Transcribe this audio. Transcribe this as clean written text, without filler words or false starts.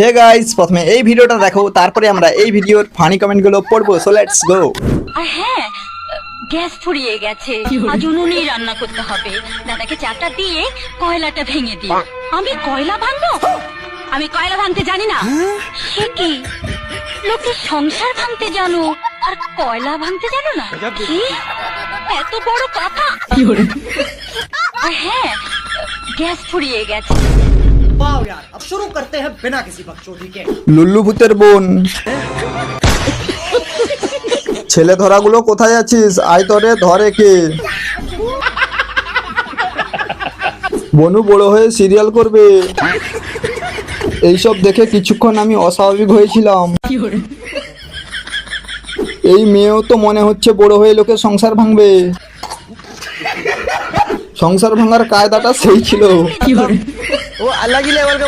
Hey guys, প্রথমে এই ভিডিওটা দেখো, তারপরে আমরা এই ভিডিওর ফানি কমেন্টগুলো পড়বো। So let's go. আর হ্যাঁ, গ্যাস ফুরিয়ে গেছে, আজ উনুনেই রান্না করতে হবে। দাদাকে চাটা দিয়ে কয়লাটা ভেঙে দিই। আমি কয়লা ভাঙবো? আমি কয়লা ভাঙতে জানি না। সে কি, লোকে সংসার ভাঙতে জানো আর কয়লা ভাঙতে জানো না? কি এত বড় কথা! আর হ্যাঁ, গ্যাস ফুরিয়ে গেছে। वाओ यार, अब शुरू करते हैं बिना किसी बकचोदी के। লুল্লু ভূতের বোন, ছেলে ধরাগুলো কোথায় আছিস? আয় তোরে ধরে কে? বনু বড় হয়ে সিরিয়াল করবে। এইসব দেখে কিছুক্ষণ আমি অস্বাভাবিক হয়েছিলাম। এই মেয়েও তো মনে হচ্ছে বড় হয়ে লোকের সংসার ভাঙবে। সংসার ভাঙার কায়দাটা সেই ছিল। वो अलग ही लेवल का